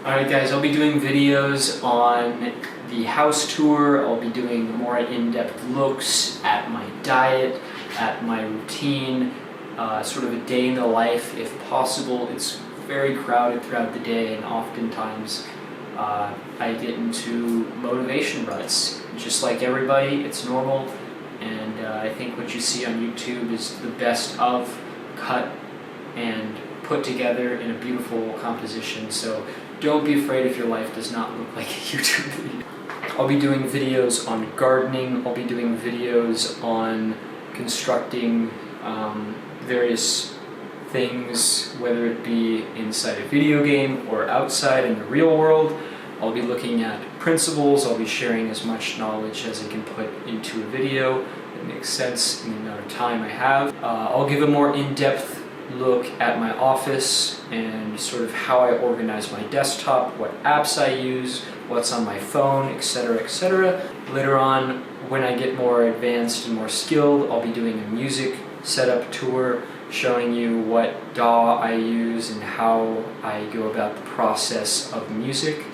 Alright guys, I'll be doing videos on the house tour. I'll be doing more in-depth looks at my diet, at my routine, sort of a day in the life if possible. It's very crowded throughout the day and oftentimes I get into motivation ruts. Just like everybody, it's normal, and I think what you see on YouTube is the best of cut and put together in a beautiful composition. So don't be afraid if your life does not look like a YouTube video. I'll be doing videos on gardening. I'll be doing videos on constructing various things, whether it be inside a video game or outside in the real world. I'll be looking at principles. I'll be sharing as much knowledge as I can put into a video that makes sense in the amount of time I have. I'll give a more in-depth look at my office and sort of how I organize my desktop, what apps I use, what's on my phone, etc., etc. Later on, when I get more advanced and more skilled, I'll be doing a music setup tour, showing you what DAW I use and how I go about the process of music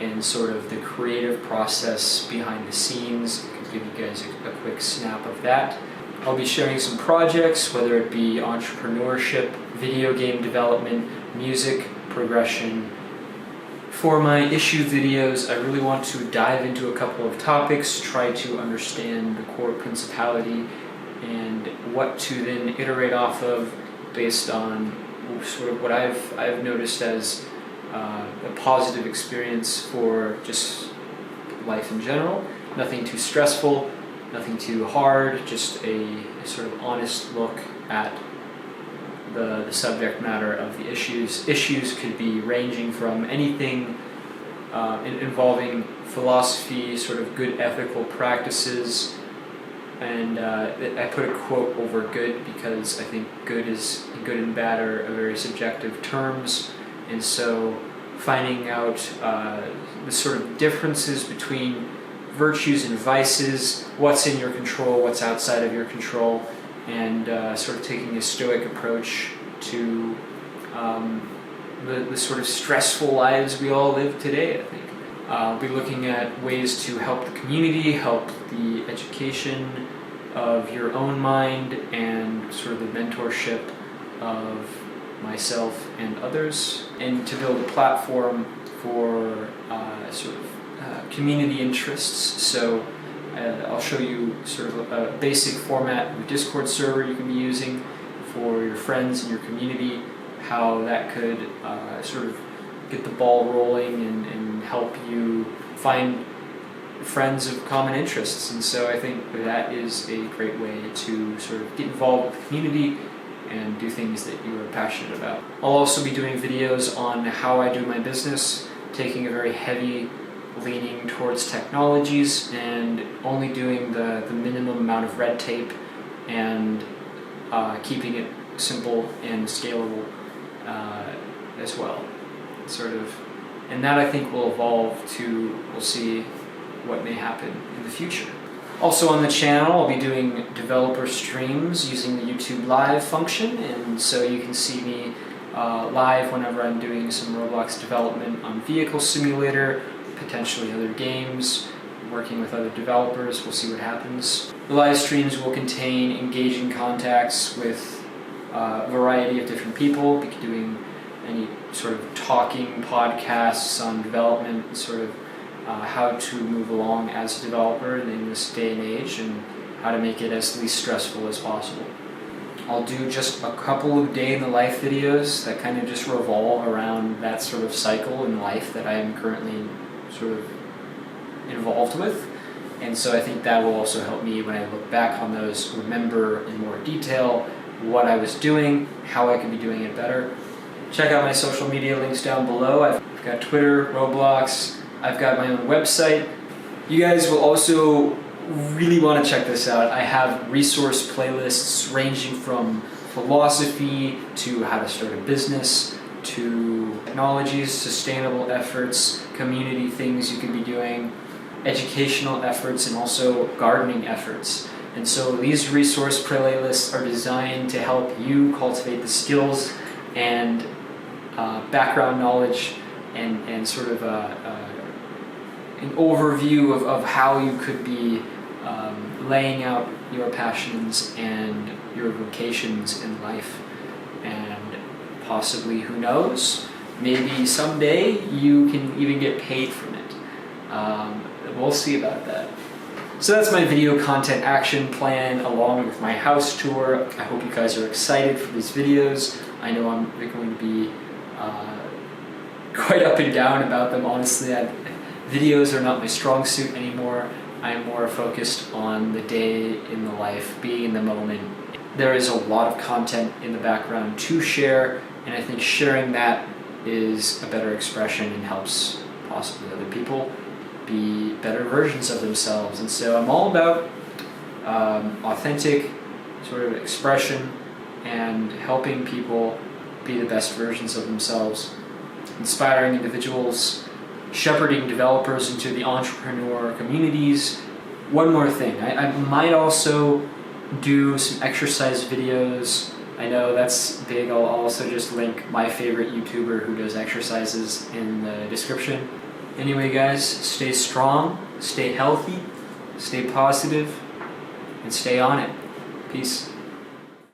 and sort of the creative process behind the scenes. I can give you guys a quick snap of that. I'll be sharing some projects, whether it be entrepreneurship, video game development, music, progression. For my issue videos, I really want to dive into a couple of topics, try to understand the core principality and what to then iterate off of based on sort of what I've noticed as a positive experience for just life in general. Nothing too stressful, nothing too hard, just a sort of honest look at the subject matter of the issues. Issues could be ranging from anything involving philosophy, sort of good ethical practices, and I put a quote over good because I think good and bad are very subjective terms, and so finding out the sort of differences between virtues and vices, what's in your control, what's outside of your control, and sort of taking a stoic approach to the sort of stressful lives we all live today, I think. I'll be looking at ways to help the community, help the education of your own mind, and sort of the mentorship of myself and others, and to build a platform for sort of community interests. So I'll show you sort of a basic format of a Discord server you can be using for your friends and your community, how that could sort of get the ball rolling and help you find friends of common interests. And so I think that is a great way to sort of get involved with the community and do things that you are passionate about. I'll also be doing videos on how I do my business, taking a very heavy leaning towards technologies and only doing the minimum amount of red tape and keeping it simple and scalable as well. Sort of, and that I think will evolve to, we'll see what may happen in the future. Also on the channel, I'll be doing developer streams using the YouTube Live function, and so you can see me live whenever I'm doing some Roblox development on Vehicle Simulator, potentially other games, working with other developers. We'll see what happens. The live streams will contain engaging contacts with a variety of different people. We'll be doing any sort of talking podcasts on development, sort of how to move along as a developer in this day and age, and how to make it as least stressful as possible. I'll do just a couple of day in the life videos that kind of just revolve around that sort of cycle in life that I am currently sort of involved with. And so I think that will also help me when I look back on those, remember in more detail what I was doing, how I could be doing it better. Check out my social media links down below. I've got Twitter, Roblox, I've got my own website. You guys will also really want to check this out. I have resource playlists ranging from philosophy to how to start a business to technologies, sustainable efforts, community things you could be doing, educational efforts, and also gardening efforts. And so these resource playlists are designed to help you cultivate the skills and background knowledge and sort of an overview of how you could be laying out your passions and your vocations in life. And possibly, who knows, maybe someday you can even get paid from it. We'll see about that. So that's my video content action plan along with my house tour. I hope you guys are excited for these videos. I know I'm going to be quite up and down about them, honestly. Videos are not my strong suit anymore. I'm more focused on the day in the life, being in the moment. There is a lot of content in the background to share, and I think sharing that is a better expression and helps possibly other people be better versions of themselves. And so I'm all about authentic sort of expression and helping people be the best versions of themselves, inspiring individuals, shepherding developers into the entrepreneur communities. One more thing, I might also do some exercise videos. I know that's big. I'll also just link my favorite YouTuber who does exercises in the description. Anyway guys, stay strong, stay healthy, stay positive, and stay on it. Peace.